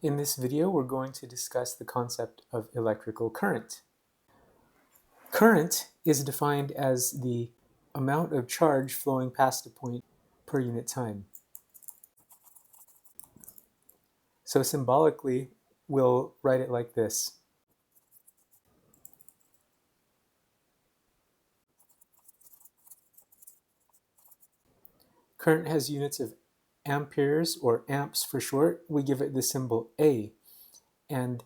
In this video, we're going to discuss the concept of electrical current. Current is defined as the amount of charge flowing past a point per unit time. So symbolically, we'll write it like this. Current has units of amperes, or amps for short. We give it the symbol A. And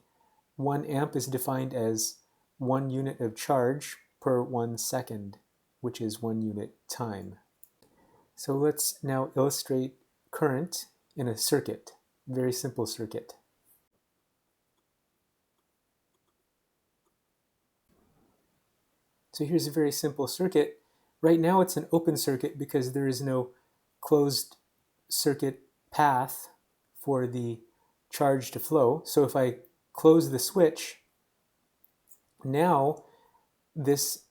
1 amp is defined as 1 unit of charge per 1 second, which is 1 unit time. So let's now illustrate current in a circuit, very simple circuit. So here's a very simple circuit. Right now it's an open circuit because there is no closed circuit path for the charge to flow. So if I close the switch, now this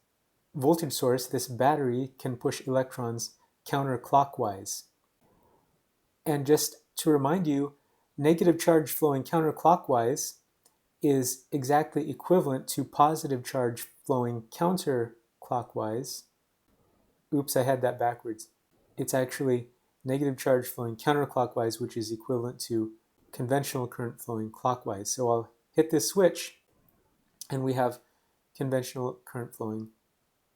voltage source, this battery, can push electrons counterclockwise. And just to remind you, negative charge flowing counterclockwise is exactly equivalent to positive charge flowing counterclockwise. Oops, I had that backwards. It's actually negative charge flowing counterclockwise, which is equivalent to conventional current flowing clockwise. So I'll hit this switch, and we have conventional current flowing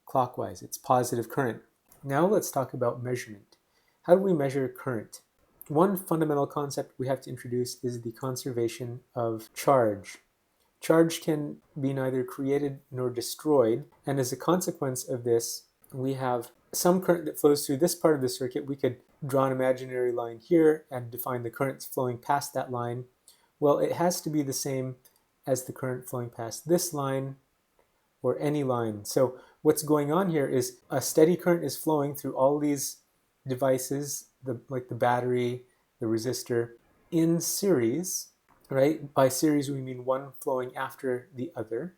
clockwise. It's positive current. Now let's talk about measurement. How do we measure current? One fundamental concept we have to introduce is the conservation of charge. Charge can be neither created nor destroyed, and as a consequence of this, we have some current that flows through this part of the circuit. We could draw an imaginary line here and define the currents flowing past that line. Well, it has to be the same as the current flowing past this line or any line. So what's going on here is a steady current is flowing through all these devices, like the battery, the resistor, in series, right? By series, we mean one flowing after the other.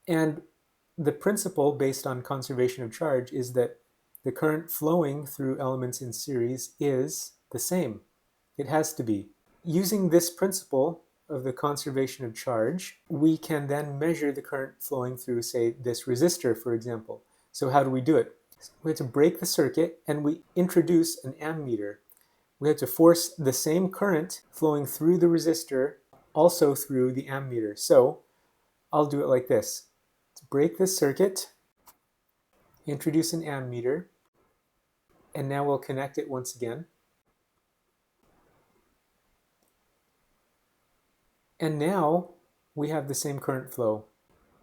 And the principle based on conservation of charge is that the current flowing through elements in series is the same. It has to be. Using this principle of the conservation of charge, we can then measure the current flowing through, say, this resistor, for example. So how do we do it? We have to break the circuit, and we introduce an ammeter. We have to force the same current flowing through the resistor also through the ammeter. So I'll do it like this. To break this circuit, introduce an ammeter, and now we'll connect it once again. And now we have the same current flow,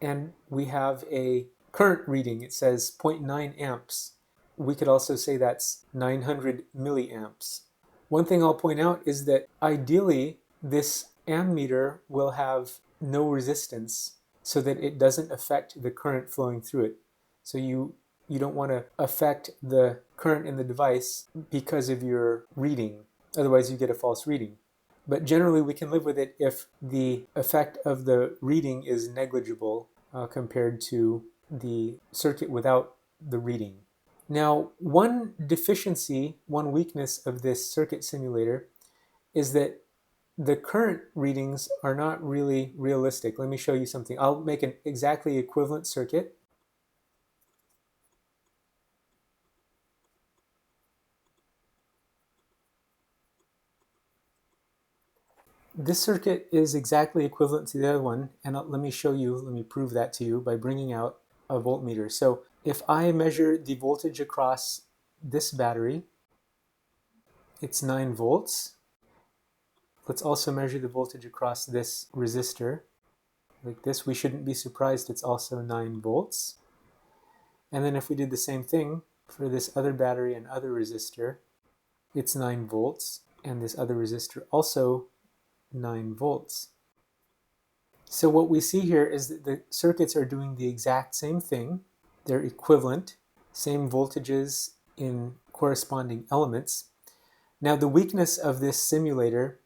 and we have a current reading. It says 0.9 amps. We could also say that's 900 milliamps. One thing I'll point out is that ideally this ammeter will have no resistance so that it doesn't affect the current flowing through it. So you don't want to affect the current in the device because of your reading. Otherwise you get a false reading. But generally we can live with it if the effect of the reading is negligible compared to the circuit without the reading. Now, one deficiency, one weakness of this circuit simulator is that the current readings are not really realistic. Let me show you something. I'll make an exactly equivalent circuit. This circuit is exactly equivalent to the other one, and let me show you, let me prove that to you by bringing out a voltmeter. So if I measure the voltage across this battery, it's 9 volts. Let's also measure the voltage across this resistor. Like this, we shouldn't be surprised it's also 9 volts. And then if we did the same thing for this other battery and other resistor, it's 9 volts, and this other resistor also 9 volts. So what we see here is that the circuits are doing the exact same thing. They're equivalent, same voltages in corresponding elements. Now the weakness of this simulator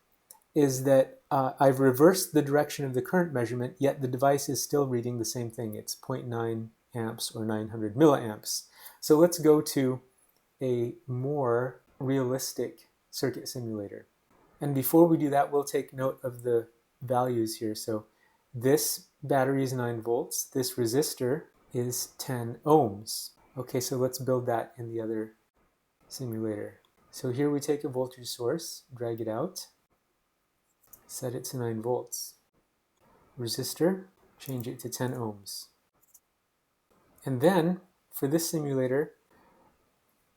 is that I've reversed the direction of the current measurement, yet the device is still reading the same thing. It's 0.9 amps or 900 milliamps. So let's go to a more realistic circuit simulator. And before we do that, we'll take note of the values here. So this battery is 9 volts. This resistor is 10 ohms. Okay, so let's build that in the other simulator. So here we take a voltage source, drag it out, set it to 9 volts. Resistor, change it to 10 ohms. And then, for this simulator,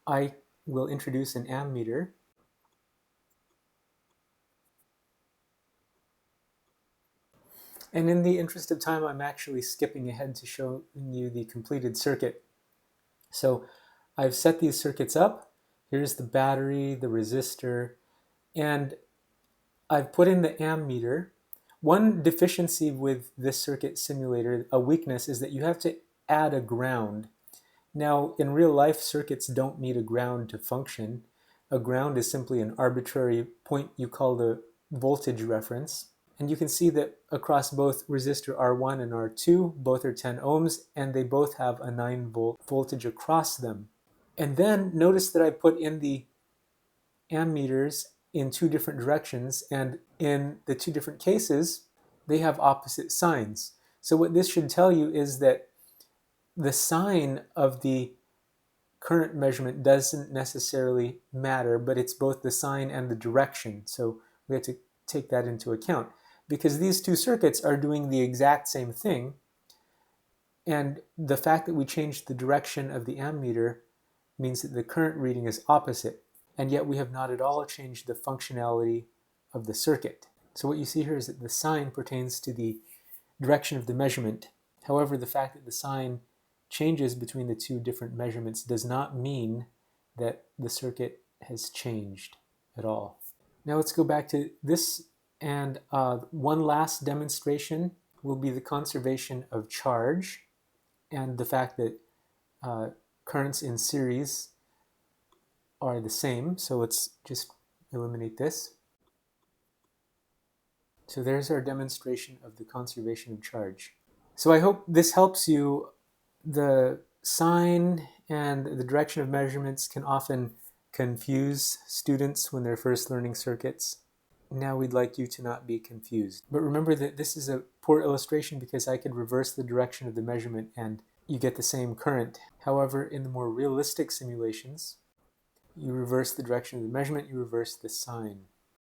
I will introduce an ammeter. And in the interest of time, I'm actually skipping ahead to showing you the completed circuit. So I've set these circuits up. Here's the battery, the resistor, and I've put in the ammeter. One deficiency with this circuit simulator, a weakness, is that you have to add a ground. Now, in real life, circuits don't need a ground to function. A ground is simply an arbitrary point you call the voltage reference. And you can see that across both resistor R1 and R2, both are 10 ohms, and they both have a 9 volt voltage across them. And then notice that I put in the ammeters in 2 different directions, and in the 2 different cases, they have opposite signs. So what this should tell you is that the sign of the current measurement doesn't necessarily matter, but it's both the sign and the direction. So we have to take that into account, because these 2 circuits are doing the exact same thing, and the fact that we changed the direction of the ammeter means that the current reading is opposite, and yet we have not at all changed the functionality of the circuit. So what you see here is that the sign pertains to the direction of the measurement. However, the fact that the sign changes between the 2 different measurements does not mean that the circuit has changed at all. Now let's go back to this, and one last demonstration will be the conservation of charge and the fact that currents in series are the same. So let's just eliminate this. So there's our demonstration of the conservation of charge. So I hope this helps you. The sign and the direction of measurements can often confuse students when they're first learning circuits. Now we'd like you to not be confused. But remember that this is a poor illustration because I could reverse the direction of the measurement and you get the same current. However, in the more realistic simulations, you reverse the direction of the measurement, you reverse the sign.